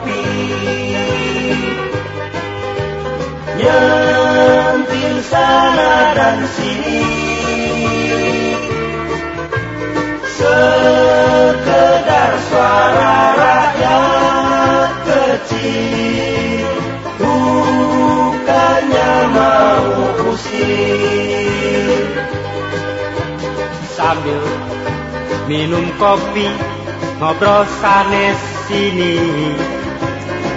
kopi, nyentil sana dan sini, sekedar suara rakyat kecil, bukannya mau usir. Sambil minum kopi, ngobrol sanes sini,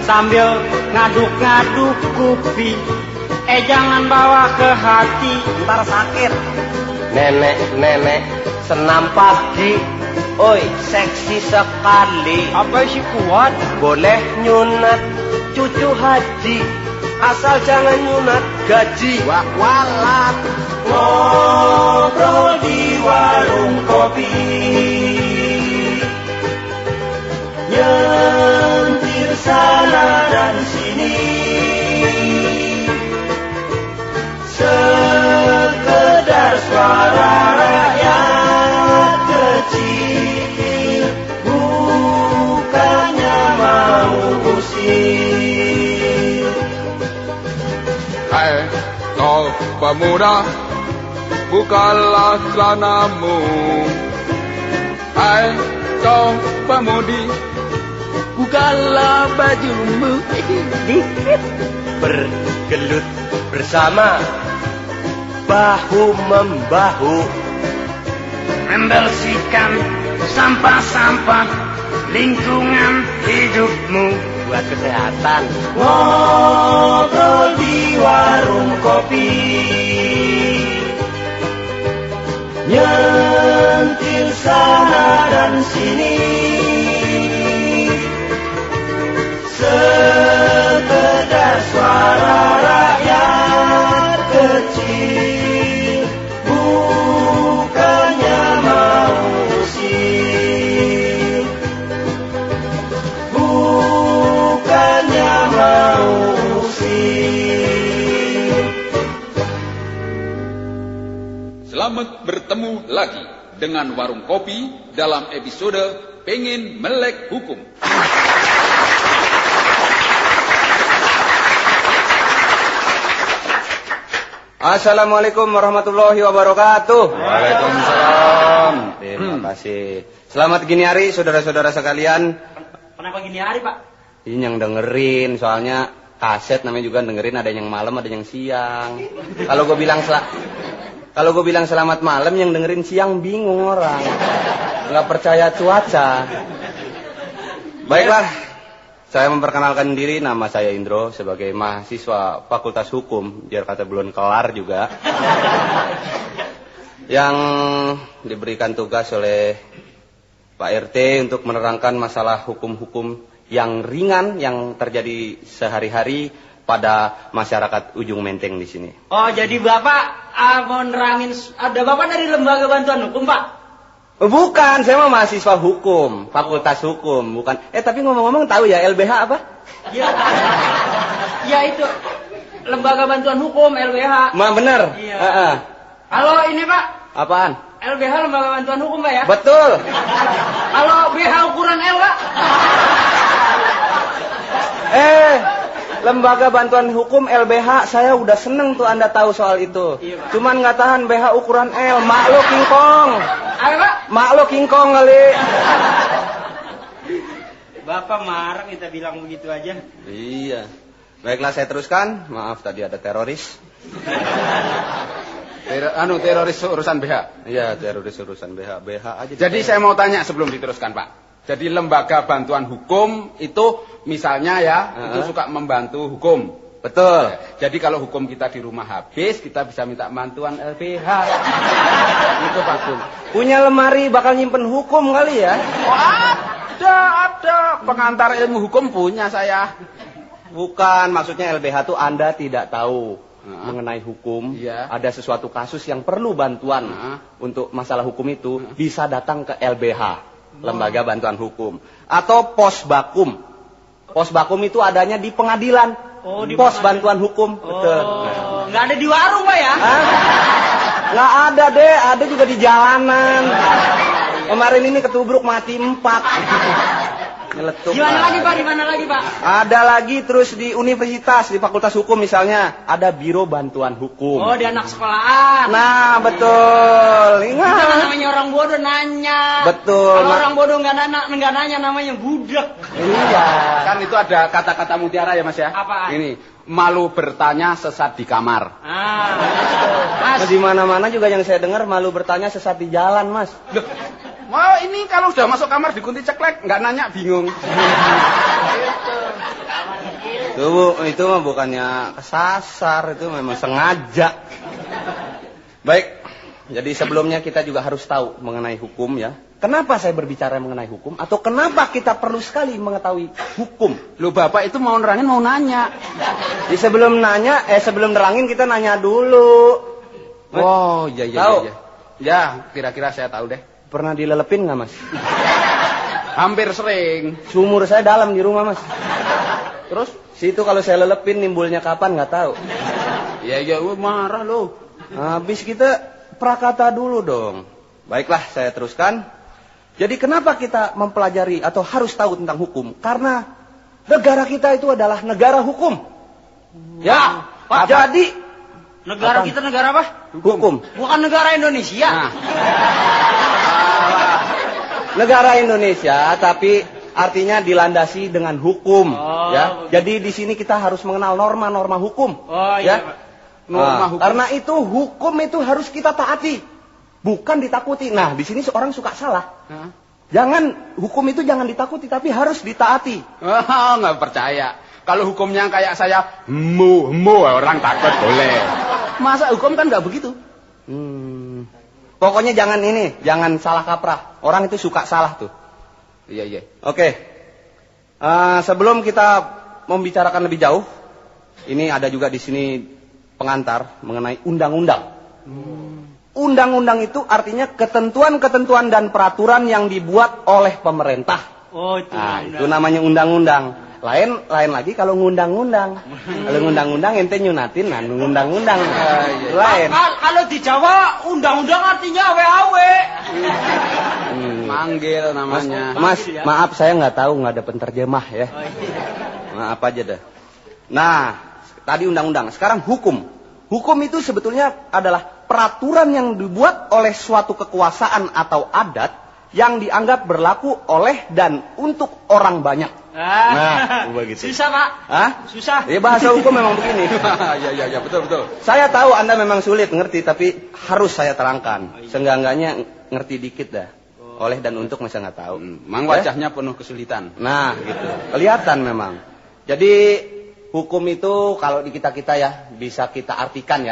sambil ngaduk-ngaduk kupi, jangan bawa ke hati, ntar sakit. Nenek senam pagi, oi seksi sekali. Apa sih kuat? Boleh nyunat cucu haji, asal jangan nyunat gaji. Walat ngobrol di warung kopi, nyentil sana dan sini, sekedar suara rakyat kecil, bukannya mau usir. Hai kau pemuda, bukalah celanamu. Hai kau pemudi, bukalah bajumu. Bergelut bersama, bahu membahu, Membersihkan sampah-sampah lingkungan hidupmu. buat kesehatan. Ngobrol di warung kopi, nyentil sana dan sini, sekedar suara rakyat kecil, bukannya mau usir, bukannya mau usir. Selamat bertemu lagi dengan Warung Kopi dalam episode Pengen Melek Hukum. Assalamualaikum warahmatullahi wabarakatuh. Waalaikumsalam. Terima kasih. Selamat gini hari saudara-saudara sekalian. Kenapa gini hari, Pak? Ini yang dengerin, soalnya kaset namanya juga dengerin, ada yang malam, ada yang siang. Kalau gue bilang selamat malam, yang dengerin siang bingung orang. Nggak percaya cuaca. Baiklah, saya memperkenalkan diri, nama saya Indro sebagai mahasiswa Fakultas Hukum, biar kata belum kelar juga. Yang diberikan tugas oleh Pak RT untuk menerangkan masalah hukum-hukum yang ringan yang terjadi sehari-hari pada masyarakat Ujung Menteng di sini. Oh, jadi Bapak mau nerangin, ada Bapak dari Lembaga Bantuan Hukum, Pak? Bukan, saya mau mahasiswa hukum, Fakultas Hukum, bukan. Tapi ngomong-ngomong tahu ya LBH apa? Ya, ya itu Lembaga Bantuan Hukum, LBH. Bener. Iya. Kalau ini, Pak? Apaan? LBH Lembaga Bantuan Hukum, Pak ya? Betul. Kalau BH ukuran L, Pak? Lembaga Bantuan Hukum LBH, saya udah seneng tuh Anda tahu soal itu. Iya, Pak. Cuman nggak tahan BH ukuran L, mak lo kingkong. Apa, Pak? Mak lo kingkong kali. Bapak marah kita bilang begitu aja. Iya. Baiklah, saya teruskan. Maaf tadi ada teroris. Teroris urusan BH. Iya, teroris urusan BH. BH aja. Jadi saya mau tanya sebelum diteruskan, Pak. Jadi lembaga bantuan hukum itu misalnya ya, itu suka membantu hukum. Betul. Jadi kalau hukum kita di rumah habis, kita bisa minta bantuan LBH. Itu Pak Kum. Punya lemari bakal nyimpen hukum kali ya? Oh, ada pengantar ilmu hukum punya saya. Bukan, maksudnya LBH tuh Anda tidak tahu mengenai hukum. Iya. Ada sesuatu kasus yang perlu bantuan untuk masalah hukum itu, bisa datang ke LBH, Lembaga Bantuan Hukum, atau Posbakum. Posbakum itu adanya di pengadilan. Oh, di Pos pengadilan. Bantuan Hukum. Betul. Oh, nggak ada di warung, Pak ya? Nggak ada deh, ada juga di jalanan. Kemarin ini ketubruk mati 4. Nyeletuk. Di mana lagi Pak? Di mana lagi Pak? Ada lagi terus di universitas, di Fakultas Hukum misalnya, ada Biro Bantuan Hukum. Oh, di anak sekolahan. Nah, betul. Itu Ingat. kan namanya orang bodoh nanya. Betul. Kalau orang bodoh nggak nanya namanya budak. Iya. Kan itu ada kata-kata mutiara ya Mas ya? Apaan? Ini, malu bertanya sesat di kamar. Mas, Di mana-mana juga yang saya dengar malu bertanya sesat di jalan, Mas. Loh, wah ini kalau sudah masuk kamar dikunci ceklek, nggak nanya bingung. Itu mah bukannya kesasar, itu memang sengaja. Baik, jadi sebelumnya kita juga harus tahu mengenai hukum ya. Kenapa saya berbicara mengenai hukum? Atau kenapa kita perlu sekali mengetahui hukum? Loh Bapak itu mau nerangin mau nanya. Sebelum nerangin kita nanya dulu. Oh iya. Tahu? Ya, kira-kira saya tahu deh. Pernah dilelepin nggak, Mas? Hampir sering. Sumur saya dalam di rumah, Mas. Terus? Situ kalau saya lelepin nimbulnya kapan nggak tahu. Ya, marah loh. Habis kita prakata dulu dong. Baiklah, saya teruskan. Jadi kenapa kita mempelajari atau harus tahu tentang hukum? Karena negara kita itu adalah negara hukum. Ya, Pak. jadi negara apa? kita negara apa? Hukum. Bukan negara Indonesia. Nah, Negara Indonesia, tapi artinya dilandasi dengan hukum. Oh, Ya, begitu. jadi di sini kita harus mengenal norma-norma hukum. Oh Ya. iya Pak. norma hukum. Karena itu hukum itu harus kita taati, bukan ditakuti. Nah, di sini seorang suka salah. Hah? Jangan, hukum itu jangan ditakuti, tapi harus ditaati. Oh, nggak percaya. Kalau hukumnya kayak saya, mu orang takut boleh. Masa hukum kan nggak begitu? Pokoknya jangan salah kaprah. Orang itu suka salah tuh. Iya. Oke. Sebelum kita membicarakan lebih jauh, ini ada juga di sini pengantar mengenai undang-undang. Undang-undang itu artinya ketentuan-ketentuan dan peraturan yang dibuat oleh pemerintah. Oh, itu. Nah, itu namanya undang-undang. Lain lagi kalau ngundang-undang. Kalau ngundang-undang ente nyunatin, nah ngundang-undang. Lain. Kalau di Jawa undang-undang artinya awe-awe. Manggil namanya. Mas, maaf saya nggak tahu, nggak ada penterjemah ya. Maaf aja dah. Nah, tadi undang-undang. Sekarang hukum. Hukum itu sebetulnya adalah peraturan yang dibuat oleh suatu kekuasaan atau adat yang dianggap berlaku oleh dan untuk orang banyak. Nah, begitu. Susah Pak. Hah? Susah. Ya bahasa hukum memang begini. Iya, betul. Saya tahu Anda memang sulit ngerti, tapi harus saya terangkan. Seenggak-enggaknya ngerti dikit dah. Oleh dan untuk masa nggak tahu. Mang wajahnya penuh kesulitan. Nah, gitu. Kelihatan memang. Jadi hukum itu kalau di kita ya bisa kita artikan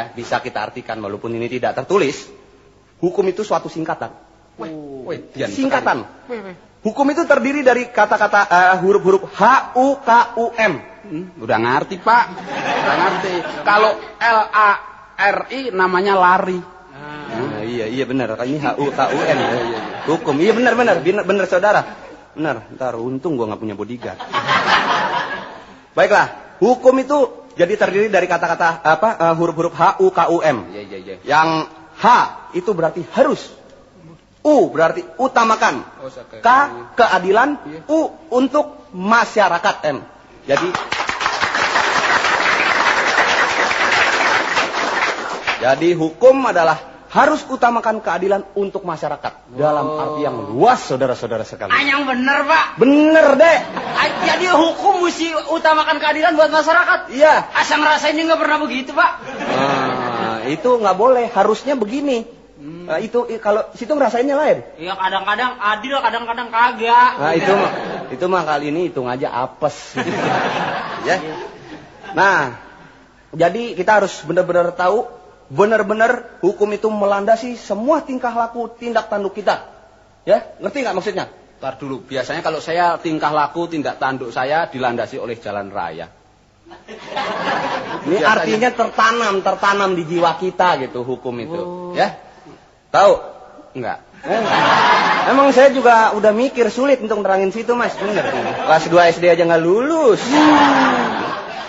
walaupun ini tidak tertulis. Hukum itu suatu singkatan. Singkatan. Hukum itu terdiri dari kata-kata huruf-huruf HUKUM. Udah ngerti Pak. Udah ngerti. Kalau LARI namanya lari. Nah, iya benar. Ini HUKUM. Iya. Hukum. Iya benar saudara. Benar. Ntar untung gua nggak punya bodyguard. Baiklah. Hukum itu jadi terdiri dari kata-kata huruf-huruf HUKUM. Iya. Yang H itu berarti harus. U berarti utamakan. K keadilan. U untuk masyarakat. M. Jadi hukum adalah harus utamakan keadilan untuk masyarakat. Dalam arti yang luas, saudara-saudara sekalian. Yang bener Pak. Bener deh. Jadi hukum mesti utamakan keadilan buat masyarakat. Iya. Asal ngerasainnya nggak pernah begitu Pak. Itu nggak boleh. Harusnya begini. Itu kalau situ ngerasainnya lain. Iya kadang-kadang adil, kadang-kadang kagak. Nah itu mah kali ini hitung aja apes. Ya. Nah, jadi kita harus benar-benar tahu, benar-benar hukum itu melandasi semua tingkah laku, tindak tanduk kita. Ya, ngerti nggak maksudnya? Ntar dulu, biasanya kalau saya tingkah laku, tindak tanduk saya dilandasi oleh jalan raya. Ini biasanya artinya tertanam di jiwa kita gitu hukum itu. Ya. Tahu? Enggak. Emang saya juga udah mikir sulit untuk nerangin situ Mas. Bener. Kelas 2 SD aja nggak lulus.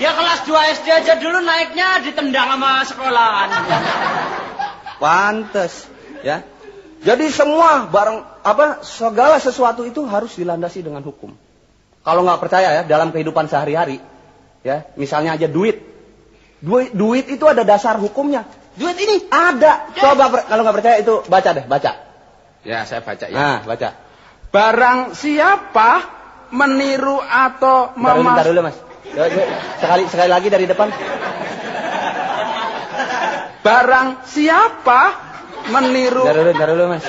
Ya kelas 2 SD aja dulu naiknya ditendang sama sekolahan. Pantes, ya. Jadi semua segala sesuatu itu harus dilandasi dengan hukum. Kalau nggak percaya ya, dalam kehidupan sehari-hari, ya, misalnya aja duit itu ada dasar hukumnya. Duit ini Ada. Coba kalau nggak percaya itu baca deh, baca. Ya, saya baca ya. Nah, baca. Barang siapa meniru atau Bentar dulu, Mas. Sekali lagi dari depan. Barang siapa meniru. Bentar dulu, Mas.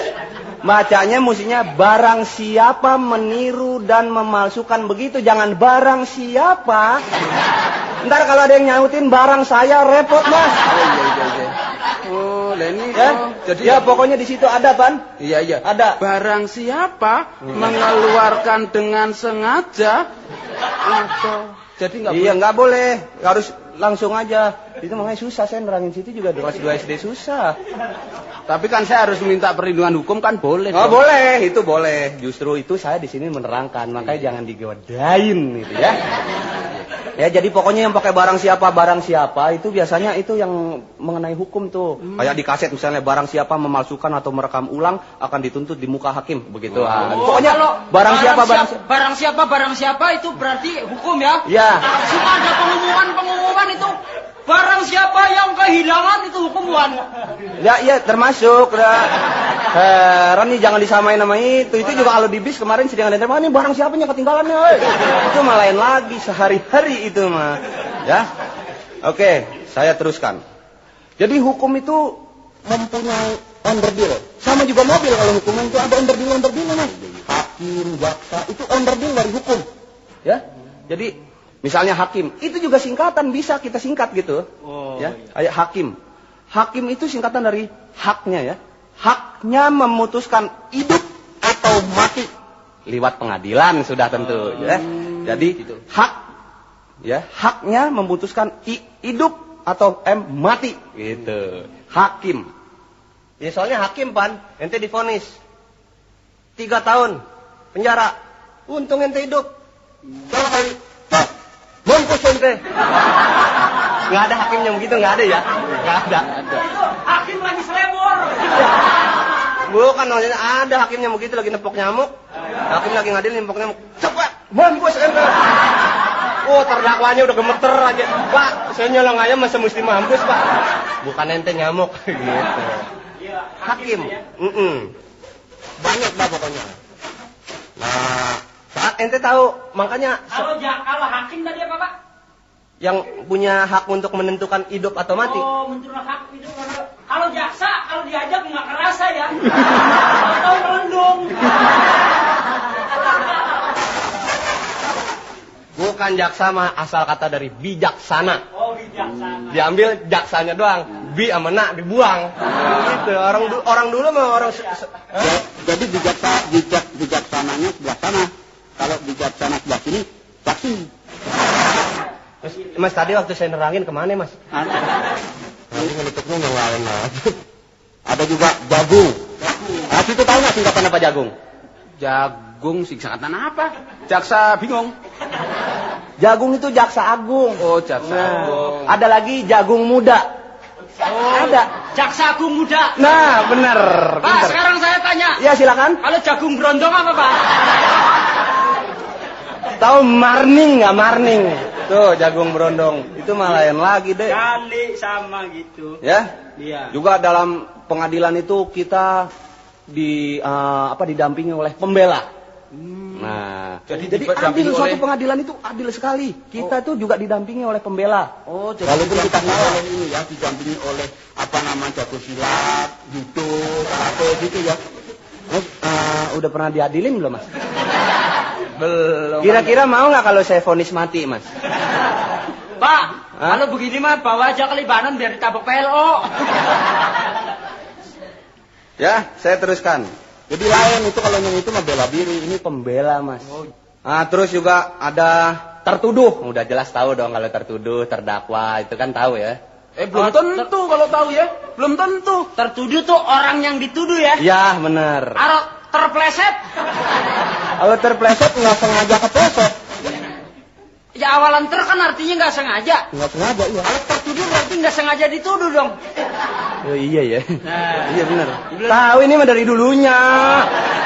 Bacanya mestinya barang siapa meniru dan memalsukan, begitu, jangan barang siapa. Ntar kalau ada yang nyautin barang saya repot, Mas. Iya. Oh, ini Ya, jadi ya pokoknya di situ ada, Pan. Iya. Ada. Barang siapa mengeluarkan dengan sengaja atau jadi nggak Iya, nggak boleh. Harus langsung aja. Itu makanya susah, saya nerangin situ juga kelas 2 SD susah. Tapi kan saya harus minta perlindungan hukum kan boleh. Oh, dong. boleh, itu boleh. Justru itu saya di sini menerangkan, makanya jangan digodain gitu ya. Ya, jadi pokoknya yang pakai barang siapa itu biasanya itu yang mengenai hukum tuh. Kayak di kaset misalnya, barang siapa memalsukan atau merekam ulang akan dituntut di muka hakim, begitu. Pokoknya kalau barang siapa itu berarti hukum ya? Ya. Suka ada pengumuman itu barang siapa yang kehilangan itu hukuman. Ya, iya termasuk. Heran nih, jangan disamain sama itu. Itu juga kalau di bis kemarin sedang ada ini barang siapanya ketinggalannya. Itu mah lain lagi, sehari-hari itu mah. Ya. Oke, saya teruskan. Jadi hukum itu mempunyai underdeal. Sama juga mobil, kalau hukuman itu ada underdeal-underdealnya, Mas. Hakim, jaksa, itu underdeal dari hukum. Ya. Jadi misalnya hakim, itu juga singkatan, bisa kita singkat gitu. Ya, kayak hakim. Hakim itu singkatan dari haknya ya. Haknya memutuskan hidup atau mati. Liwat pengadilan sudah tentu ya. Jadi hak ya, haknya memutuskan hidup atau mati gitu. Hakim. Ya soalnya hakim, Pan, ente divonis 3 tahun penjara. Untung ente hidup. Kalau kali bungkus ente. Nggak ada hakim yang begitu, nggak ada ya? Nggak ada. Itu hakim lagi selebor. Bukan, maksudnya ada hakim yang begitu lagi nepok nyamuk. Hakim lagi ngadil nempok nyamuk. Cepat, bungkus ente. Oh, terdakwanya udah gemeter aja. Pak, saya nyolong ayam masa mesti mampus, Pak. Bukan ente nyamuk gitu. Hakim. Banyak dah pokoknya. Nah, saat ente tahu, makanya Kalau hakim tadi apa, Pak? yang punya hak untuk menentukan hidup atau mati. Oh, menentukan hak hidup. Kalau jaksa, kalau diajak nggak kerasa ya. Atau melendung. Bukan jaksa mah asal kata dari bijaksana. Oh, bijaksana. Diambil jaksanya doang, bi sama na dibuang. Gitu. Orang dulu mah orang Jadi bijaksananya sebelah sana. Kalau bijaksana sebelah sini, saksi. Mas tadi waktu saya nerangin kemana, Mas? Nanti menutupnya yang lain lah. Ada juga jagung. Nah, situ tahu nggak singkatan apa jagung? Jagung singkatan apa? Jaksa bingung. Jagung itu jaksa agung. Oh, jaksa Nah, agung. ada lagi jagung muda. Ada. Jaksa agung muda. Nah, benar. Pak, Pinter. sekarang saya tanya. Ya, silakan. Kalau jagung berondong apa, Pak? Tahu marning nggak marning? Tuh jagung berondong. Itu mah lain lagi deh. Kali sama gitu. Ya. Iya. Juga dalam pengadilan itu kita didampingi oleh pembela. Nah, Jadi adil, didampingi suatu oleh- pengadilan itu adil sekali. Kita tuh juga didampingi oleh pembela. Oh, jadi Walaupun kita didampingi oleh ini ya, didampingi oleh apa namanya jago silat, judo, karate gitu ya. Udah pernah diadilin belum, Mas? Belum. Kira-kira mau nggak kalau saya vonis mati, Mas? Pak, Hah? kalau begini mah bawa aja ke Libanon biar ditabok PLO. Ya, saya teruskan. Jadi lain itu kalau yang itu mah bela diri, ini pembela, Mas. Nah, terus juga ada tertuduh. Udah jelas tahu dong kalau tertuduh, terdakwa, itu kan tahu ya. Belum tentu kalau tahu ya. Belum tentu. Tertuduh tuh orang yang dituduh ya. Ya, benar. Kalau terpleset, Kalau terpleset nggak sengaja kepleset. ya awalan kan artinya nggak sengaja. Nggak sengaja, iya. Kalau tertuduh berarti nggak sengaja dituduh dong. Oh iya ya. Nah. Iya benar. Tahu ini mah dari dulunya.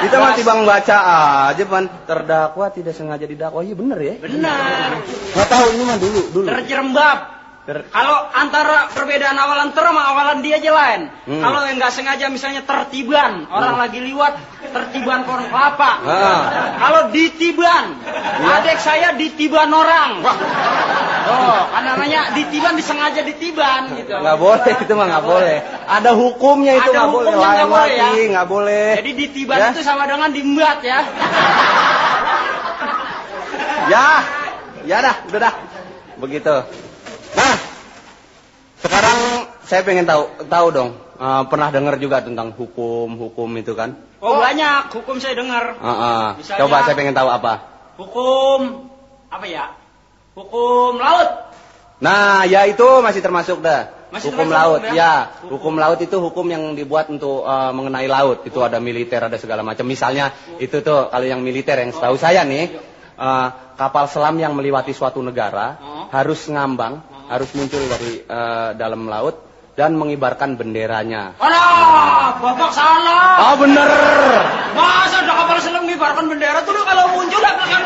Kita mah timbang baca aja pan terdakwa tidak sengaja didakwa. Iya benar ya. Benar. Nggak tahu ini mah dulu. Terjerembab. Kalau antara perbedaan awalan ter sama awalan dia aja lain. Kalau yang nggak sengaja misalnya tertiban, orang lagi liwat tertiban pohon kelapa. Kalau ditiban, adik saya ditiban orang. Oh, kan namanya ditiban disengaja ditiban gitu. Nggak boleh itu mah nggak boleh. Ada hukumnya itu nggak boleh. Nggak boleh ya. Nggak boleh. Jadi ditiban ya? Itu sama dengan dimbat ya. Ya dah, udah dah. Begitu. Nah, sekarang saya pengen tahu dong. Pernah dengar juga tentang hukum itu kan? Oh banyak hukum saya dengar. Misalnya, coba saya pengen tahu apa? Hukum apa ya? Hukum laut. Nah, ya itu masih termasuk dah. Hukum laut, ya. Hukum laut itu hukum yang dibuat untuk mengenai laut. Itu ada militer, ada segala macam. Misalnya itu tuh kalau yang militer yang setahu saya nih, kapal selam yang melewati suatu negara harus ngambang. Harus muncul dari dalam laut dan mengibarkan benderanya. Alah, Bapak salah. Oh bener. Masa ada kapal selam mengibarkan bendera tuh kalau muncul lah belakang.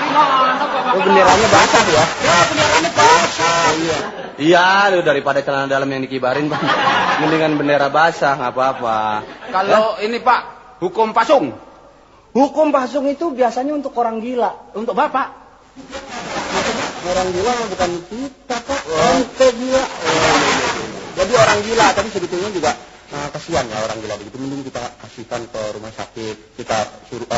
Gimana Bapak? Oh benderanya basah ya? Ya benderanya basah. Oh, iya. Iya, daripada celana dalam yang dikibarin, Pak. Mendingan bendera basah, nggak apa-apa. Kalau ini Pak, hukum pasung. Hukum pasung itu biasanya untuk orang gila. Untuk Bapak. Orang gila bukan kita Pak, ente gila. Jadi orang gila, tapi sebetulnya juga kasihan ya orang gila begitu. Mending kita kasihkan ke rumah sakit, kita suruh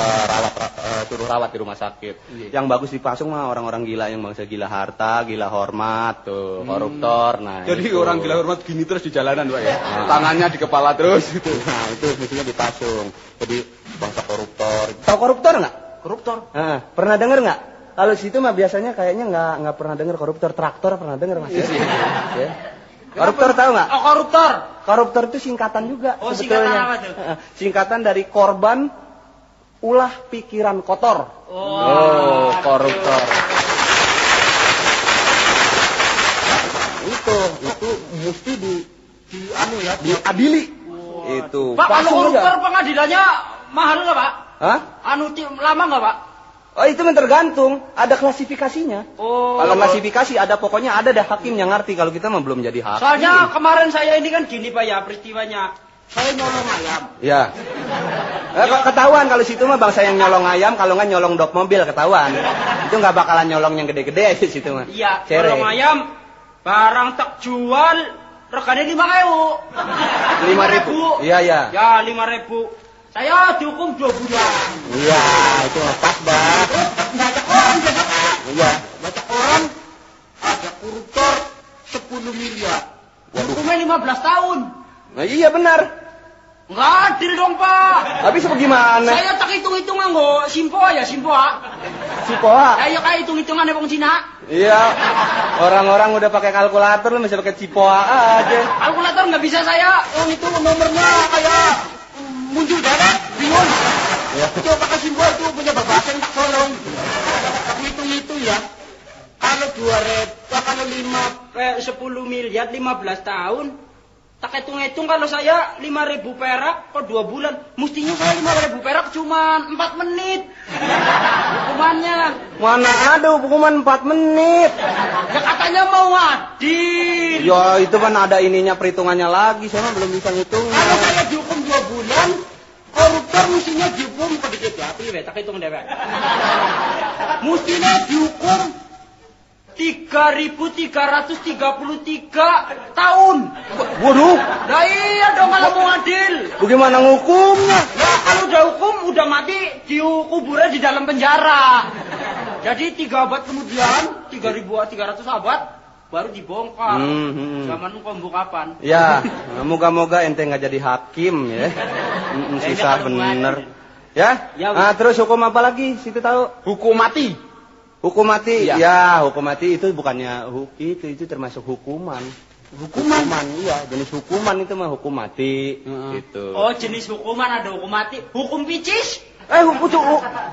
rawat di rumah sakit. Yang bagus dipasung mah orang-orang gila yang bangsa gila harta, gila hormat, tuh koruptor. Nah, jadi itu. orang gila hormat gini terus di jalanan Pak ya. Tangannya di kepala terus gitu. Nah itu mestinya dipasung. Jadi bangsa koruptor. Tahu koruptor nggak? Koruptor. Pernah dengar nggak? Kalau situ mah biasanya kayaknya nggak pernah dengar koruptor. Traktor pernah dengar Mas? Ya. Koruptor tahu nggak? Oh koruptor. Koruptor itu singkatan juga. Oh sebetulnya. singkatan apa tuh? Singkatan dari korban ulah pikiran kotor. Oh koruptor. Itu mesti diadili. Itu. Pak kalau koruptor pengadilannya mahal nggak Pak? Hah? Lama nggak Pak? Oh itu tergantung, ada klasifikasinya. Oh. Kalau klasifikasi ada pokoknya ada dah hakim yang ngerti. Kalau kita mah belum jadi hakim. Soalnya kemarin saya ini kan gini Pak ya peristiwanya. Saya nyolong ayam. Ya. Ketahuan kalau situ mah bangsa yang nyolong ayam, kalau nggak nyolong dop mobil ketahuan. Itu nggak bakalan nyolong yang gede-gede di situ mah. Iya. Nyolong ayam, barang tak jual, regane 5.000. 5.000. Iya. Ya 5.000. Saya dihukum 2 bulan. Iya, itu pas Bang. Banyak orang jadi. Iya. Banyak orang ada koruptor 10 miliar. Hukumnya 15 tahun. Nah, iya benar. Nggak adil dong Pak. Habis bagaimana? Saya tak hitung-hitungan kok. Simpoa. Cipoa. Ayo kayak hitung-hitungan wong Cina. Iya. Orang-orang udah pakai kalkulator lu masih pakai cipoa aja. Kalkulator nggak bisa saya. Oh itu nomornya kayak muncul darah, bingung. Ya. Coba kasih buat tuh punya bapak yang tak tolong. Hitung ya. Kalau 10 miliar 15 tahun, tak hitung-hitung kalau saya 5.000 perak per 2 bulan, mestinya saya 5.000 perak cuma 4 menit. Hukumannya. Mana ada hukuman 4 menit? Ya katanya mau adil. Ya itu kan ada ininya perhitungannya lagi, saya belum bisa ngitung. Kalau saya dihukum 2 bulan, koruptor mestinya dihukum sedikit ya, tak hitung deh, Pak. Mestinya dihukum 3.333 tahun. Waduh. Nah iya dong kalau mau adil. Bagaimana hukumnya? Ya kalau udah hukum, udah mati, dikuburnya di dalam penjara. Jadi 3 abad kemudian, 3.300 abad, baru dibongkar. Zaman kombu kapan? Ya, moga-moga ente nggak jadi hakim ya. Susah bener. Ya? Nah, terus hukum apa lagi? Situ tahu? Hukum mati. Hukum mati. Ya, hukum mati itu bukannya itu termasuk hukuman. Hukuman, iya, jenis hukuman itu mah hukum mati gitu. Oh, jenis hukuman ada hukum mati. Hukum picis?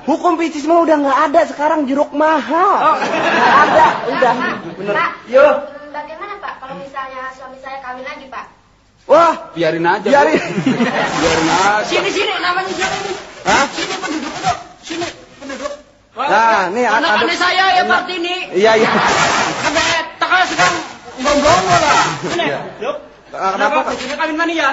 Hukum picis mah udah nggak ada sekarang, jeruk mahal. Oh. Nggak ada, udah. Bener. Pak, Yo. bagaimana Pak kalau misalnya suami saya kawin lagi, Pak? Wah, Biarin aja. biarin. Biarin aja. Sini, namanya siapa ini? Hah? Sini penduduk itu. Sini penduduk. Nah, nih anak-anak saya ya Partini. Iya. Sampai teka sedang ngomong lah. Sini. Iya. Yuk. Kenapa? Sini kawin mana ya?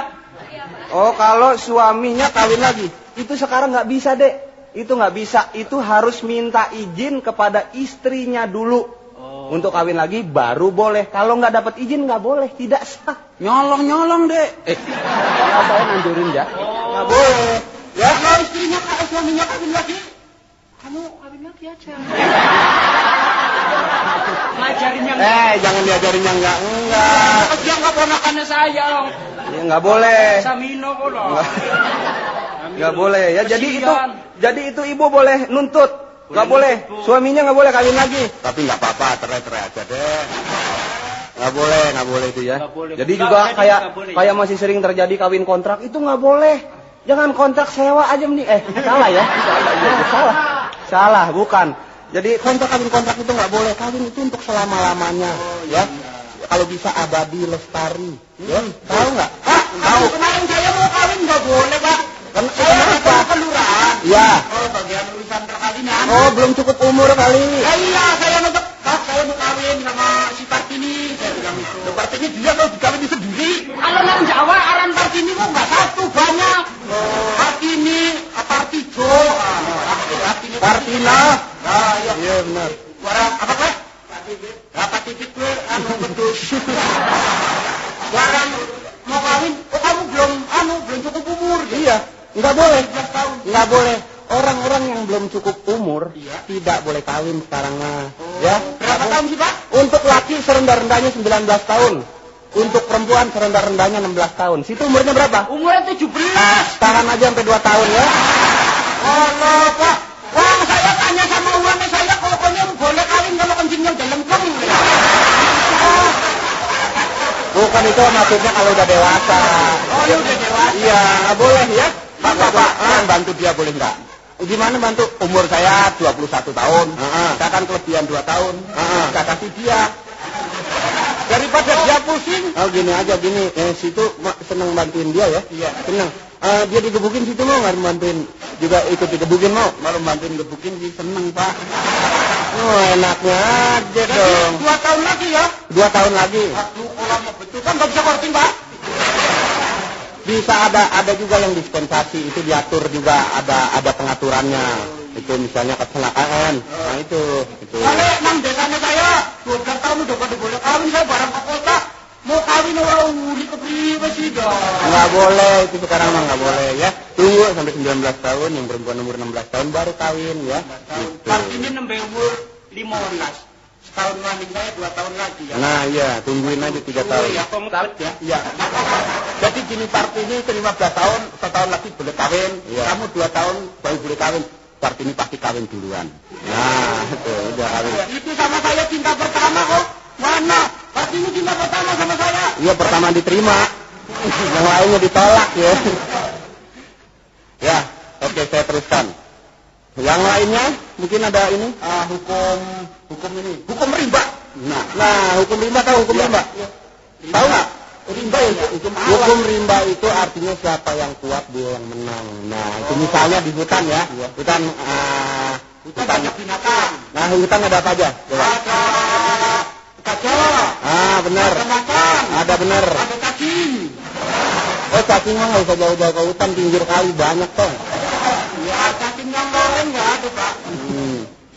Oh, kalau suaminya kawin lagi, itu sekarang nggak bisa, Dek. Itu nggak bisa. Itu harus minta izin kepada istrinya dulu. Untuk kawin lagi baru boleh. Kalau nggak dapat izin nggak boleh, tidak sah. Nyolong, Dek. Ngapain anjurin ya? Nggak boleh. Ya, kalau suaminya kawin lagi, kamu kawin lagi aja. Ngajarin yang Jangan diajarin yang enggak. dia nggak ponakannya saya loh. Ya, nggak boleh. Samino kok loh. Nggak boleh ya. Kesian. Jadi itu ibu boleh nuntut. Nggak boleh. Suaminya nggak boleh kawin lagi. Tapi nggak apa-apa, cerai aja deh. Nggak boleh itu ya. Nggak boleh. Jadi Nggak, juga jadi nggak boleh. kayak masih sering terjadi kawin kontrak itu nggak boleh. Jangan kontrak sewa aja mending. Salah ya. Salah, bukan. Jadi kawin kontrak itu nggak boleh. Kawin itu untuk selama-lamanya, ya. Kalau bisa abadi lestari, ya. Tahu nggak? Pak, Tahu. kemarin saya mau kawin nggak boleh, Pak. Kenapa? Kelurahan. Ya. Oh, bagian urusan perkawinan. Oh, belum cukup umur kali. Iya, saya nuntut. Pak, saya mau kawin sama si Partini. Saya bilang itu. Partini dia kalau dikawin sendiri. Kalau nang Jawa aran Partini kok nggak satu, banyak. Partini, Partijo. Partina. Nah, iya. Iya benar. Warang apa, Pak? Rapat titik gue, betul. Warang mau kawin, kamu belum cukup umur. Iya, nggak boleh. 12 tahun. Nggak boleh. Orang-orang yang belum cukup umur tidak boleh kawin sekarang mah. Ya. Berapa tahun sih, Pak? Untuk laki serendah-rendahnya 19 tahun. Untuk perempuan serendah-rendahnya 16 tahun. Situ umurnya berapa? Umurnya 17. Tahan aja sampai 2 tahun ya. Allah, Pak. Wah, saya tanya sama uangnya saya, pokoknya boleh kawin kalau kencingnya udah lengkung. Bukan itu maksudnya kalau udah dewasa. Oh, ya udah dewasa. Iya, nggak boleh ya. Bapak, bantu dia boleh nggak? Gimana bantu? Umur saya 21 tahun. Heeh. Saya kan kelebihan 2 tahun. Heeh. Saya kasih dia. Daripada dia pusing. Oh gini aja gini, situ seneng bantuin dia ya? Iya. Seneng. Dia digebukin situ mau nggak bantuin? Juga ikut digebukin mau? Kalau bantuin gebukin sih seneng, Pak. Oh enaknya aja dong. 2 tahun lagi ya? 2 tahun lagi. Aduh, kok lama betul kan nggak bisa korting, Pak? Bisa ada juga yang dispensasi, itu diatur juga ada pengaturannya. Itu misalnya kecelakaan. Nah itu. Kalau nang desanya saya 12 tahun udah pada boleh kawin, saya barang ke kota. Mau kawin orang uli ke priwe sih dong. Nggak boleh, itu sekarang mah nggak boleh ya. Tunggu sampai 19 tahun, yang perempuan umur 16 tahun baru kawin ya. Gitu. Partini nambah umur 15. Setahun lagi saya 2 tahun lagi ya. Nah iya, tungguin aja 3 tahun. Ya, komutat ya. Iya. Jadi gini Partini 15 tahun, setahun lagi boleh kawin. Iya. Kamu 2 tahun baru boleh kawin. Partini pasti kawin duluan. Nah, itu udah kawin. Itu sama saya cinta pertama kok. Mana? Partini cinta pertama sama saya. Iya pertama diterima, yang lainnya ditolak ya. Ya, oke saya teruskan. Yang lainnya mungkin ada ini Hukum ini. Hukum rimba. Nah hukum rimba tahu hukum rimba? Tahu nggak? Rimba ya, hukum awal. Hukum rimba itu artinya siapa yang kuat dia yang menang. Nah itu misalnya di hutan ya, hutan Banyak binatang. Nah hutan ada apa aja? Coba. Ada gajah. Benar. Ada macan. Ada benar. Ada cacing. Oh cacing mah nggak usah jauh-jauh ke hutan, pinggir kali banyak toh. Ya cacing yang goreng nggak ada, Pak.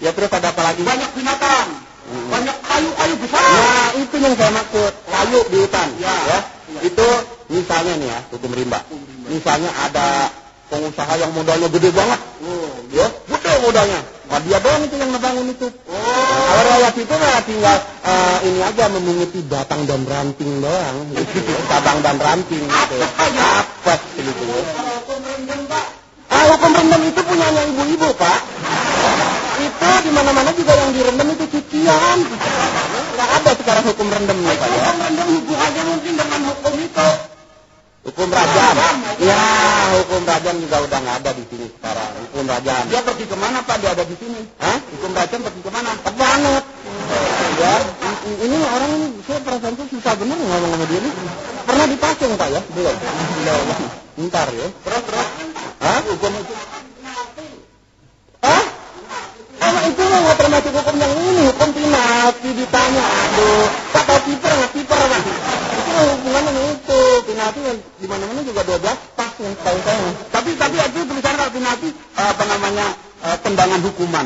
Ya terus ada apa lagi? Banyak binatang. Banyak kayu-kayu besar. Nah itu yang saya maksud, kayu di hutan. Ya. Itu misalnya nih ya, hukum rimba. Misalnya ada pengusaha yang modalnya gede banget. Ya, gede modalnya. Nah, dia doang itu yang ngebangun itu. Kalau rakyat itu mah tinggal ini aja memunguti batang dan ranting doang. Cabang dan ranting gitu. Apa gitu. Hukum rendem, Pak. Hukum rendem itu punyanya ibu-ibu, Pak. Itu di mana-mana juga yang direndam itu cucian. Nggak ada sekarang hukum rendem nih, Pak ya. Hukum rendem hubungannya mungkin dengan hukum itu. Hukum rajam. Ya, hukum rajam juga udah nggak ada di sini sekarang. Hukum rajam. Dia pergi kemana Pak? Dia ada di sini. Hah? Hukum rajam pergi kemana? Banget. Ya, ini orang ini saya perasaan tuh susah bener ngomong sama dia nih. Pernah dipasung Pak ya? Belum. Ntar ya. Terus. Hah? Hukum itu. Hah? Itu nggak termasuk hukum yang ini, hukum penalti ditanya. Aduh, kata kiper nggak kiper Pak. Itu hubungannya dengan itu. Penalti di mana-mana juga 12 pas yang tahu saya. Tapi itu tulisan kalau penalti tendangan hukuman.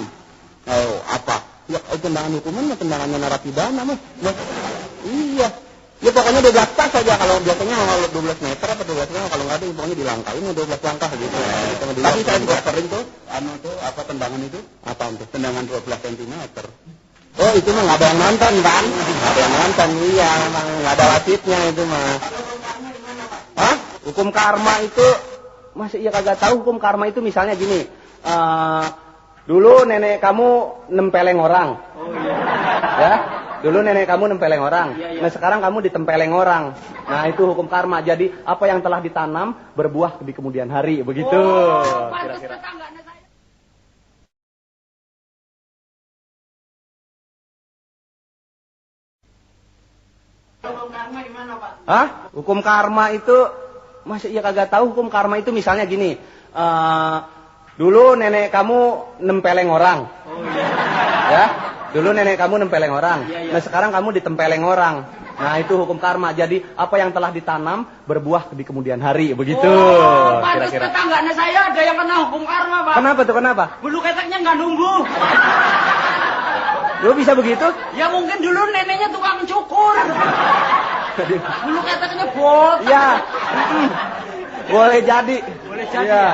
Oh, apa? Ya, tendangan hukuman ya tendangannya narapidana mas. Nah, iya. Ya pokoknya 12 pas saja kalau biasanya kalau 12 meter atau 12 meter kalau nggak ada pokoknya dilangkain 12 langkah gitu. Tapi saya juga sering tuh tendangan itu apa untuk tendangan 12 cm. Oh itu mah nggak ada yang nonton kan? Nggak ada yang nonton iya, memang nggak ada wasitnya itu mah. Hah? Hukum karma itu masih iya kagak tahu hukum karma itu misalnya gini. Dulu nenek kamu nempeleng orang. Oh iya. Ya. Dulu nenek kamu nempeleng orang. Iya. Nah, sekarang kamu ditempeleng orang. Nah, itu hukum karma. Jadi, apa yang telah ditanam berbuah di kemudian hari, begitu. Oh, pantes tetangganya saya. Hukum karma gimana, Pak? Hah? Hukum karma itu masih iya kagak tahu hukum karma itu misalnya gini. Dulu nenek kamu nempeleng orang. Oh iya. Ya. Dulu nenek kamu nempeleng orang. Iya. Nah, sekarang kamu ditempeleng orang. Nah, itu hukum karma. Jadi, apa yang telah ditanam berbuah di kemudian hari, begitu. Oh, pantes tetangganya saya ada yang kena hukum karma, Pak. Kenapa tuh, kenapa? Bulu keteknya nggak nunggu. Lu bisa begitu? Ya mungkin dulu neneknya tukang cukur. Bulu keteknya botak. Iya. Boleh jadi. Boleh jadi ya.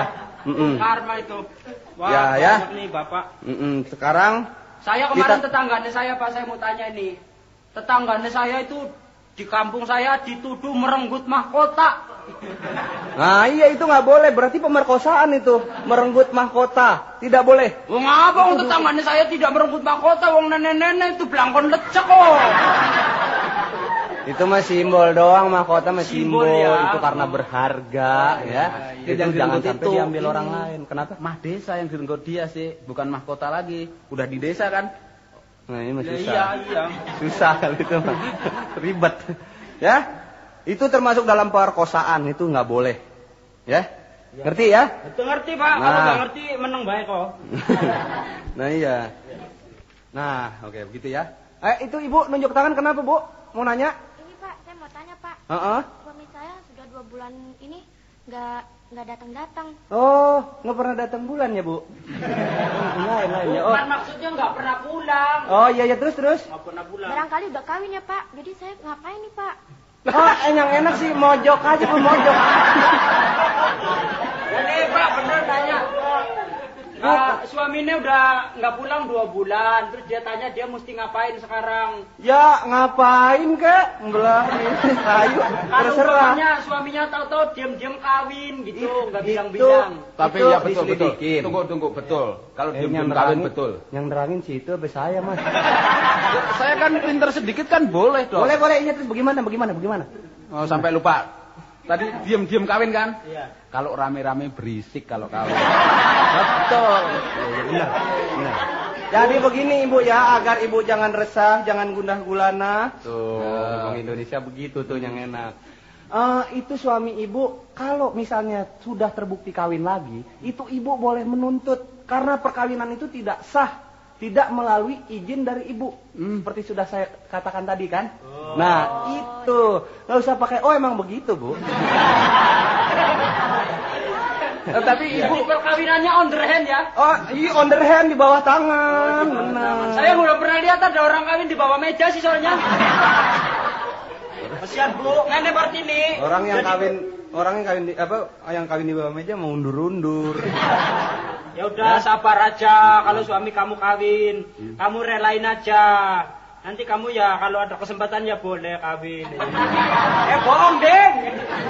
Karma itu. Wah, ya. Nih, Bapak. Sekarang saya kemarin tetangganya saya, Pak, saya mau tanya ini. Tetangganya saya itu di kampung saya dituduh merenggut mahkota. Nah, iya itu nggak boleh. Berarti pemerkosaan itu, merenggut mahkota. Tidak boleh. Wong apa wong tetangganya saya tidak merenggut mahkota, wong nenek-nenek itu belangkon lecek kok. Itu mah simbol doang, mahkota mah simbol. Ya. Itu karena berharga, ya. Jangan sampai diambil orang lain. Kenapa? Mah desa yang direnggut dia sih, bukan mahkota lagi. Udah di desa kan? Nah, ini mah susah. Iya. Susah kalau itu mah. Ribet. Ya? Itu termasuk dalam perkosaan, itu nggak boleh. Ya? Ngerti ya? Itu ngerti, Pak. Kalau nggak ngerti meneng baik kok. Nah, iya. Nah, oke, begitu ya. Itu Ibu nunjuk tangan kenapa, Bu? Mau nanya? Ini Pak, saya mau tanya Pak. Suami saya sudah 2 bulan ini nggak datang-datang. Oh, nggak pernah datang bulan ya, Bu? Lain ya. Oh. Bukan maksudnya nggak pernah pulang. Oh iya terus. Nggak pernah pulang. Barangkali udah kawin ya Pak. Jadi saya ngapain nih Pak? Oh, yang enak sih mojok aja Bu, mojok. Ini Pak bener nanya. Suaminya udah nggak pulang 2 bulan, terus dia tanya dia mesti ngapain sekarang? Ya ngapain kek? Belah kayu. Terserah. Suaminya tahu-tahu diam-diam kawin gitu, nggak bilang-bilang. Tapi itu ya betul. Tunggu betul. Kalau diam-diam kawin betul. Yang nerangin sih itu apa saya Mas? Saya kan pinter sedikit kan boleh dong. Boleh. Ini terus bagaimana? Oh, sampai lupa. Tadi diam-diam kawin kan? Iya. Kalau rame-rame berisik kalau kawin. Betul. Benar. Jadi begini Ibu ya, agar Ibu jangan resah, jangan gundah gulana. Tuh, orang Indonesia begitu tuh yang enak. Itu suami Ibu, kalau misalnya sudah terbukti kawin lagi, itu Ibu boleh menuntut. Karena perkawinan itu tidak sah. Tidak melalui izin dari Ibu. Seperti sudah saya katakan tadi kan. Nah itu. Nggak usah pakai, oh emang begitu Bu. Tapi Ibu perkawinannya on the hand ya? Oh iya on the hand di bawah tangan. Benar. Saya udah pernah lihat ada orang kawin di bawah meja sih soalnya. Kasihan Bu, Nenek Martini. Orang yang kawin di bawah meja mau undur-undur. Ya udah sabar aja, kalau suami kamu kawin, kamu relain aja. Nanti kamu ya kalau ada kesempatan ya boleh kawin. Bohong deh.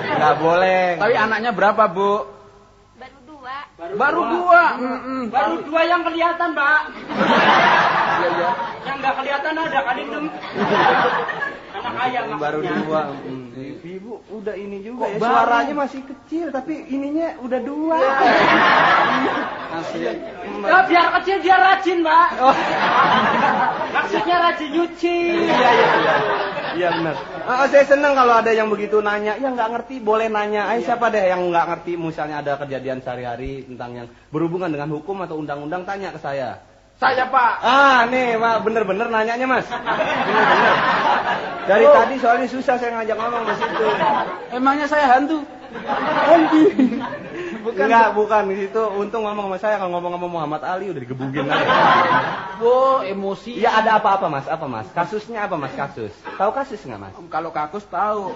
Nggak boleh. Tapi anaknya berapa Bu? Baru 2. Baru 2 yang kelihatan Pak. Yang nggak kelihatan ada kali 6. Anak kaya baru maksudnya. 2. Ibu udah ini juga ya. Suaranya masih kecil tapi ininya udah 2. Ya biar kecil dia rajin, Pak. Maksudnya rajin nyuci. Iya benar. Saya senang kalau ada yang begitu nanya. Ya nggak ngerti boleh nanya. Siapa deh yang nggak ngerti misalnya ada kejadian sehari-hari tentang yang berhubungan dengan hukum atau undang-undang tanya ke saya. Saya, Pak. Nih, Pak, bener-bener nanyanya, Mas. Bener-bener. Dari tadi soalnya susah saya ngajak ngomong di situ. Emangnya saya hantu? Bukan di situ. Untung ngomong sama saya, kalau ngomong sama Muhammad Ali udah digebugin aja. Emosi. Ya ada apa-apa, Mas? Apa, Mas? Kasusnya apa, Mas? Kasus. Tahu kasus nggak, Mas? Kalau kakus tahu.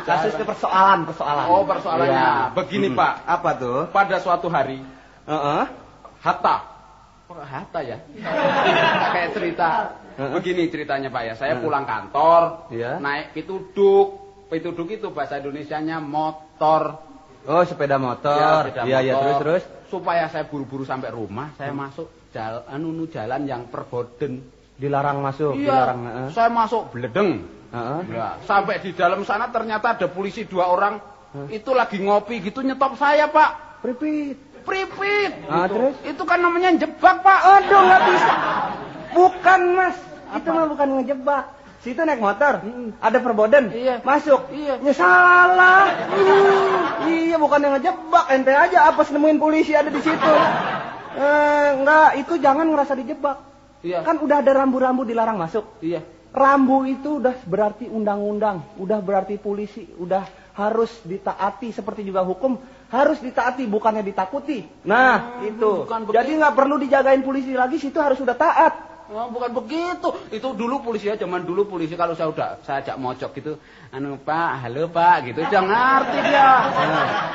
Kasus itu persoalan. Oh, persoalannya. Ya. Begini, Pak. Apa tuh? Pada suatu hari, Hatta ya. Kayak cerita. Begini ceritanya, Pak ya. Saya pulang kantor, naik pituduk. Pituduk itu bahasa Indonesianya motor. Oh, sepeda motor. Iya, terus. Supaya saya buru-buru sampai rumah, saya masuk jalan yang perboden. Dilarang masuk, iya, dilarang. Saya masuk bledeng. Ya, sampai di dalam sana ternyata ada polisi 2 orang. Itu lagi ngopi gitu nyetop saya, Pak. Pripit. Terus? Itu kan namanya jebak, Pak. Aduh, nggak bisa. Bukan, Mas. Itu mah bukan ngejebak. Situ naik motor, ada perboden, masuk. Ya salah. Iya, bukan yang ngejebak. Ente aja apa nemuin polisi ada di situ. Enggak, itu jangan ngerasa dijebak. Kan udah ada rambu-rambu dilarang masuk. Rambu itu udah berarti undang-undang, udah berarti polisi, udah harus ditaati, seperti juga hukum harus ditaati, bukannya ditakuti. Nah, itu. Jadi nggak perlu dijagain polisi lagi, situ harus sudah taat. Oh, bukan begitu. Itu dulu polisi ya, zaman dulu polisi kalau saya ajak mojok gitu, Pak, halo Pak, gitu. Jangan ngerti dia.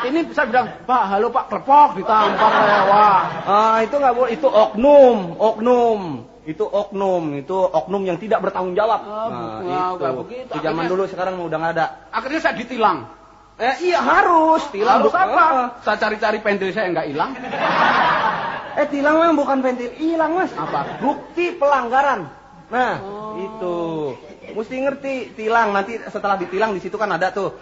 Ini bisa bilang, Pak, halo Pak, klepok ditampar wah. Itu nggak boleh, itu oknum. Itu oknum yang tidak bertanggung jawab. Begitu. Di zaman dulu, sekarang udah nggak ada. Akhirnya saya ditilang. Iya harus tilang. Harus apa? Saya cari-cari pendil saya nggak hilang. Tilang memang bukan pentil hilang, Mas. Apa? Bukti pelanggaran. Nah, itu. Mesti ngerti tilang. Nanti setelah ditilang di situ kan ada tuh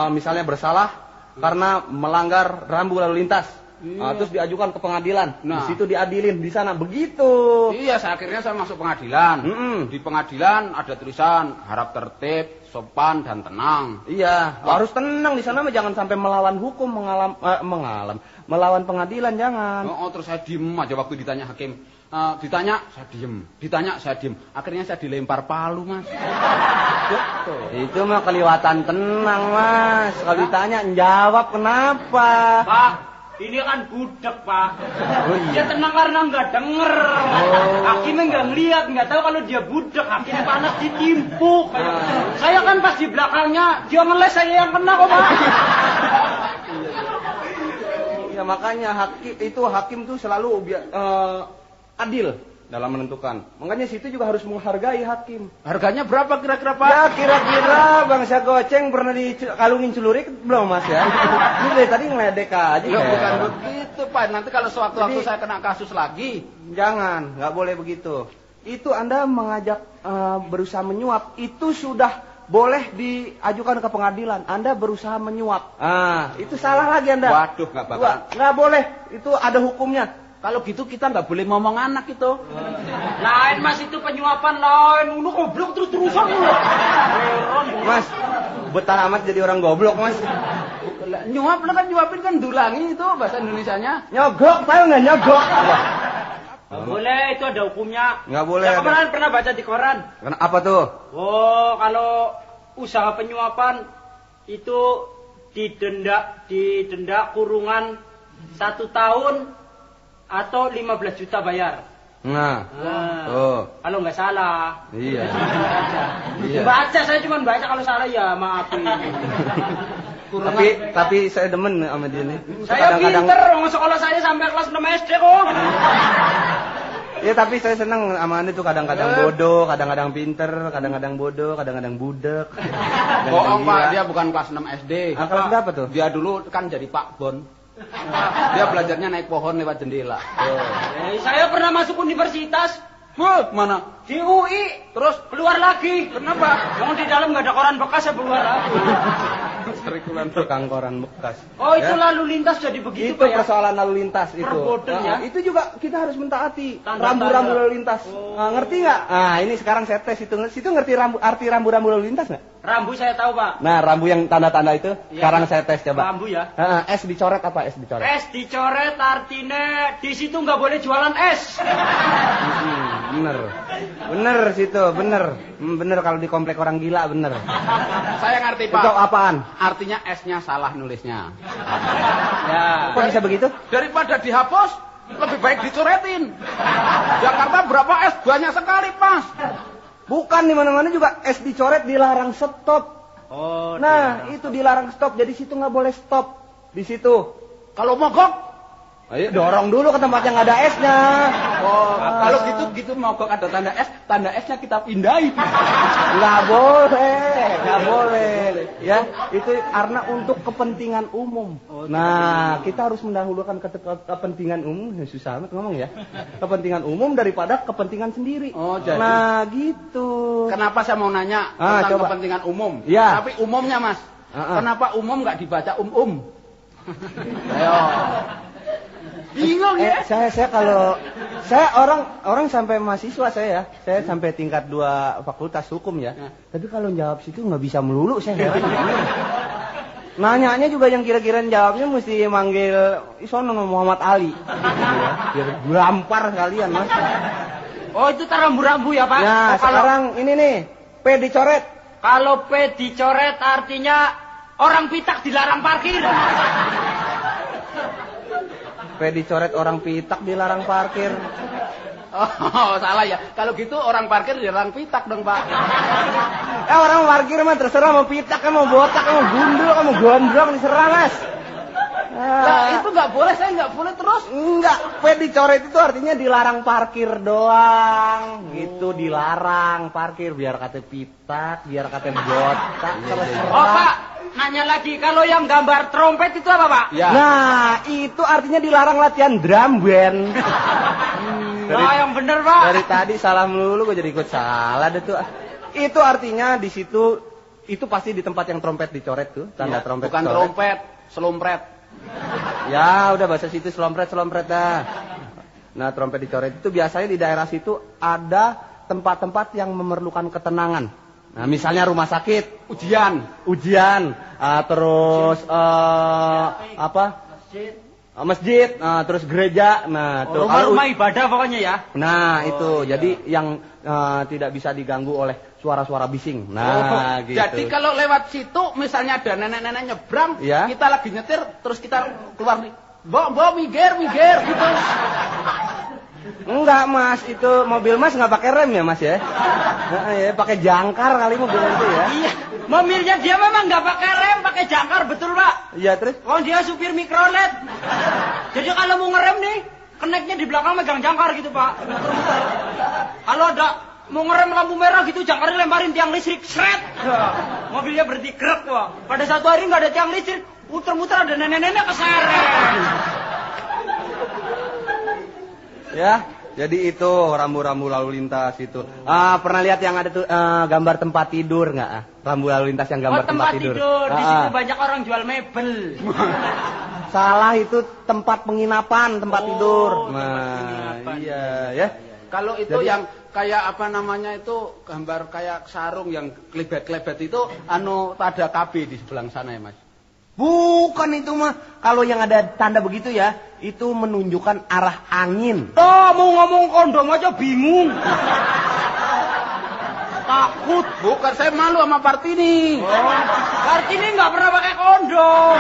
misalnya bersalah karena melanggar rambu lalu lintas. Terus diajukan ke pengadilan. Di situ diadilin di sana begitu. Iya, akhirnya saya masuk pengadilan. Di pengadilan ada tulisan harap tertib, sopan dan tenang. Iya, harus tenang di sana, jangan sampai melawan hukum, melawan pengadilan jangan. Terus saya diem aja waktu ditanya hakim. Ditanya saya diem. Akhirnya saya dilempar palu, Mas. Itu mah kelewatan tenang, Mas. Kalau ditanya jawab kenapa? Pak, ini kan budak, Pak. Dia tenang karena nggak denger. Hakimnya nggak ngeliat, nggak tahu kalau dia budak. Hakimnya panas ditimpuk. Saya kan pas di belakangnya, dia ngeles, saya yang kena kok, Pak. Ya makanya hakim tuh selalu adil dalam menentukan. Makanya situ juga harus menghargai hakim. Harganya berapa kira-kira, Pak? Ya kira-kira bangsa goceng pernah dikalungin celurik belum, Mas ya? Ini dari tadi ngeledek aja. Ya bukan begitu, Pak. Nanti kalau sewaktu-waktu saya kena kasus lagi. Jangan, nggak boleh begitu. Itu Anda mengajak berusaha menyuap, itu sudah boleh diajukan ke pengadilan. Anda berusaha menyuap. Itu salah lagi Anda. Waduh, nggak bakal. Nggak boleh, itu ada hukumnya. Kalau gitu kita nggak boleh ngomong anak itu. Lain, Mas, itu penyuapan lain. Lu goblok terus-terusan lu. Mas, betah amat jadi orang goblok, Mas. Nyuap, lu kan nyuapin kan dulangi itu bahasa Indonesianya. Nyogok, tahu nggak nyogok? Nggak boleh, itu ada hukumnya. Nggak boleh. Ya, kemarin pernah baca di koran. Apa tuh? Kalau usaha penyuapan itu didenda kurungan 1 tahun atau 15 juta bayar. Nah. Kalau nggak salah. Iya. Baca, saya cuma baca, kalau salah ya maafin. Tapi saya demen sama dia nih. Saya pinter, sekolah saya sampai kelas 6 SD kok. Ya tapi saya senang sama Anda tuh kadang-kadang bodoh, kadang-kadang pinter, kadang-kadang bodoh, kadang-kadang budek. Bohong, Pak, dia bukan kelas 6 SD. Kelas berapa tuh? Dia dulu kan jadi Pak Bon. Dia belajarnya naik pohon lewat jendela. Saya pernah masuk universitas. Mana? Di UI. Terus keluar lagi. Kenapa? Yang di dalam nggak ada koran bekas ya keluar lagi. Tukang koran bekas. Oh itu lalu lintas jadi begitu Itu Pak ya? persoalan lalu lintas itu. Perboden ya? Itu juga kita harus mentaati Tanda-tanda. rambu-rambu lalu lintas. Ngerti nggak? Nah ini sekarang saya tes itu. Situ ngerti arti rambu-rambu lalu lintas nggak? Rambu saya tahu Pak. Nah rambu yang tanda-tanda itu. Ya, Sekarang saya tes coba. Rambu ya. S dicoret apa? S dicoret. Es dicoret artinya di situ nggak boleh jualan es. Bener situ, bener kalau di komplek orang gila bener. Saya ngerti Pak. Itu apaan? Artinya S-nya salah nulisnya. Ya. Kok bisa begitu? Daripada dihapus, lebih baik dicoretin. Jakarta berapa S? Banyak sekali, Mas. Bukan di mana-mana juga S dicoret dilarang stop. Oh. Nah, itu dilarang stop. Jadi situ nggak boleh stop. Di situ. Kalau mogok, Ayo dorong dulu ke tempat yang ada S-nya. kalau gitu mogok ada tanda S-nya kita pindahin. Nggak boleh. Ya, itu karena untuk kepentingan umum. Nah, kita harus mendahulukan kepentingan umum. Susah banget ngomong ya. Kepentingan umum daripada kepentingan sendiri. Oh, jadi. Nah, gitu. Kenapa saya mau nanya tentang coba. kepentingan umum? Ya. Tapi umumnya, Mas. Kenapa umum nggak dibaca Ayo. Bingung ya? Saya kalau orang sampai mahasiswa saya sampai tingkat 2 fakultas hukum ya. Tapi kalau jawab situ nggak bisa melulu saya heran. Nanyanya juga yang kira-kira jawabnya mesti manggil isono Muhammad Ali. Biar gampar kalian Mas. Oh itu rambu-rambu ya Pak? Nah sekarang ini nih P dicoret. Kalau P dicoret artinya orang pitak dilarang parkir. P dicoret orang pitak dilarang parkir. Oh, salah ya. Kalau gitu orang parkir dilarang pitak dong, Pak. Orang parkir mah terserah mau pitak, mau botak, mau gundul, mau gondrong diserah Mas. Nah, itu nggak boleh, saya nggak boleh terus. Enggak, P dicoret itu artinya dilarang parkir doang. Gitu dilarang parkir biar kata pitak, biar kata botak, terserah. Oh Pak, nanya lagi, kalau yang gambar trompet itu apa Pak? Ya. Nah, itu artinya dilarang latihan drum band. Yang bener Pak. Dari tadi salah melulu, gue jadi ikut salah deh tuh. Itu artinya di situ, itu pasti di tempat yang trompet dicoret tuh, tanda trompet. Bukan dicoret. trompet, selompret. Ya, udah bahasa situ selompret dah. Nah, trompet dicoret itu biasanya di daerah situ ada tempat-tempat yang memerlukan ketenangan. Nah, misalnya rumah sakit, ujian, terus masjid, terus gereja. Nah, tuh rumah ibadah pokoknya ya. Nah, itu. Jadi yang tidak bisa diganggu oleh suara-suara bising. Nah, gitu. Jadi kalau lewat situ misalnya ada nenek-nenek nyebrang, Ya. kita lagi nyetir terus kita keluar nih. Mbok minggir gitu. Enggak Mas, itu mobil Mas nggak pakai rem ya Mas ya? Nah, ya pakai jangkar kali mobil itu ya. Iya, mobilnya dia memang nggak pakai rem, pakai jangkar, betul Pak? Iya terus? Oh dia supir mikrolet. Jadi kalau mau ngerem nih, keneknya di belakang megang jangkar gitu Pak. Muter-muter. Kalau ada mau ngerem lampu merah gitu, jangkarnya lemparin tiang listrik, seret. Mobilnya berhenti krek Pak. Pada satu hari nggak ada tiang listrik, muter-muter ada nenek-nenek keseret. Ya, jadi itu rambu-rambu lalu lintas itu. Pernah lihat yang ada tuh gambar tempat tidur nggak? Rambu lalu lintas yang gambar tempat tidur. Di situ banyak orang jual mebel. Salah, itu tempat penginapan, tempat tidur. Penginapan. Iya ya. Kalau itu Jadi- yang kayak apa namanya itu gambar kayak sarung yang klebet-klebet itu ada KB di sebelah sana ya Mas. Bukan itu mah. Kalau yang ada tanda begitu ya, itu menunjukkan arah angin. Oh, mau ngomong kondom aja bingung. Takut. Bukan, saya malu sama Partini. Kartini nggak pernah pakai kondom.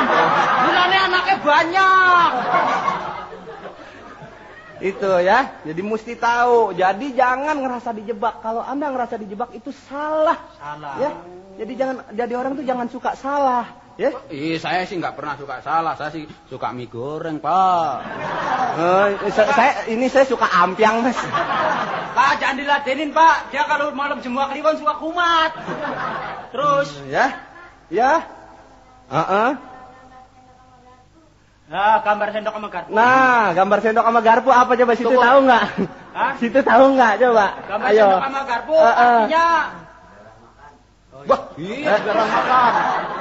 Bulannya anaknya banyak. Itu ya. Jadi mesti tahu. Jadi jangan ngerasa dijebak. Kalau Anda ngerasa dijebak itu salah. Salah. Ya. Jadi orang tuh jangan suka salah. Ya. Saya sih nggak pernah suka salah. Saya sih suka mie goreng, Pak. Saya suka ampiang, Mas. Pak, jangan diladenin, Pak. Dia kalau malam jemua kliwon suka kumat. Terus. Ya. Ya. Gambar sendok sama garpu. Nah, gambar sendok sama garpu apa coba situ tahu nggak? Situ tahu nggak coba? Gambar Ayo. sendok sama garpu artinya Wah, jarang makan.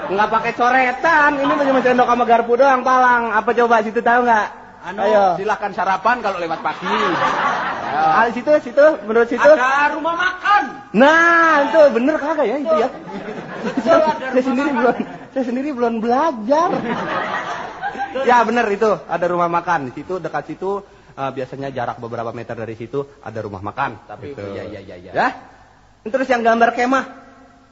Nggak pakai coretan. Ini cuma sendok sama garpu doang, Palang. Apa coba situ tahu nggak? Ayo. Silakan sarapan kalau lewat pagi. Situ, menurut situ. ada rumah makan. Nah, itu bener kagak ya itu ya? Saya sendiri belum belajar. Ya bener itu, ada rumah makan. Di situ, dekat situ, biasanya jarak beberapa meter dari situ ada rumah makan. Tapi gitu. iya. Ya? Terus yang gambar kemah,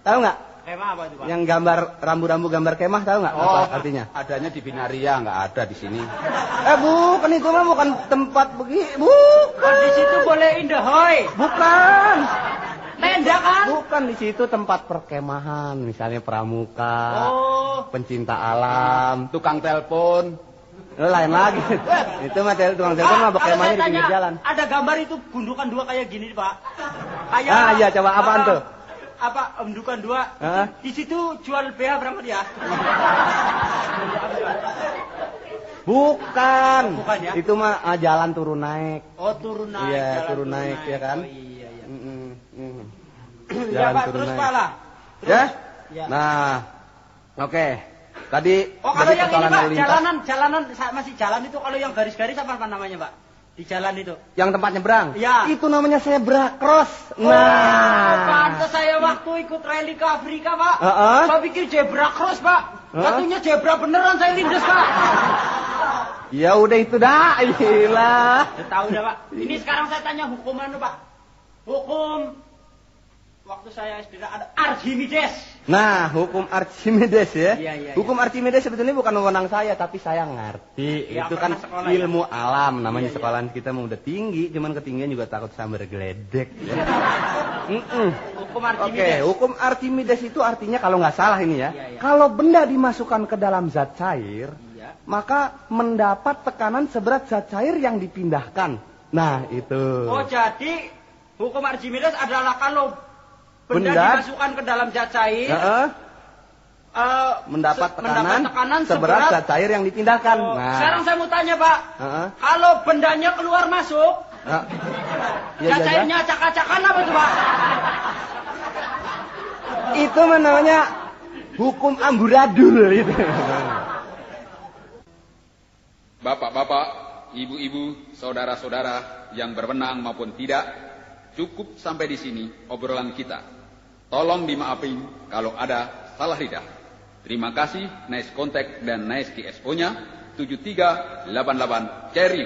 tahu nggak? Kemah apa itu, Pak? Yang gambar rambu-rambu gambar kemah tahu nggak? Apa artinya? Adanya di Binaria, nggak ada di sini. Bukan itu mah bukan tempat begitu. Di situ boleh indahoy. Bukan. Tenda kan? Bukan, di situ tempat perkemahan, misalnya pramuka, pencinta alam, Tukang telepon. lain lagi. Itu mah tukang telepon mah berkemahnya di pinggir jalan. Ada gambar itu gundukan dua kayak gini, Pak. Kayak Iya, coba apaan tuh? Gundukan dua. Di situ jual BH berapa dia? Bukan. Bukan ya? Itu mah jalan turun naik. Turun naik. Iya, jalan turun naik ya kan? Iya. Jalan Pak, turun terus naik. Pak lah. Ya? Ya. Nah, oke. Tadi Kalau yang ini persoalan Pak, lalu lintas. jalanan masih jalan itu kalau yang garis-garis apa namanya, Pak? Di jalan itu. Yang tempat nyebrang? Ya. Itu namanya zebra cross. Pantes saya waktu ikut rally ke Afrika, Pak. Saya pikir zebra cross, Pak. Satunya zebra beneran saya lindes, Pak. Ya udah itu dah, iyalah. Tahu dah, Pak. Ini sekarang saya tanya hukuman, Pak. Hukum waktu saya SD ada Archimedes. Nah, hukum Archimedes ya. Iya. Hukum Archimedes sebetulnya bukan wewenang saya, tapi saya ngerti. Ya, itu kan sekolah, ilmu alam, namanya Iya. sekolahan kita mau udah tinggi, cuman ketinggian juga takut sambar geledek. Ya. Hukum Oke, Archimedes. hukum Archimedes itu artinya kalau nggak salah ini ya, Iya. kalau benda dimasukkan ke dalam zat cair, Iya. maka mendapat tekanan seberat zat cair yang dipindahkan. Nah, itu. Jadi hukum Archimedes adalah kalau benda dimasukkan ke dalam zat cair, mendapat tekanan seberat zat cair yang dipindahkan. Sekarang saya mau tanya, Pak. Kalau bendanya keluar masuk, zat cairnya acak-acakan apa tuh, Pak? Itu namanya hukum amburadul itu. Bapak-bapak, ibu-ibu, saudara-saudara yang berwenang maupun tidak, cukup sampai di sini obrolan kita. Tolong dimaafin kalau ada salah lidah. Terima kasih, nice contact dan nice Expo-nya 7388 Cherry.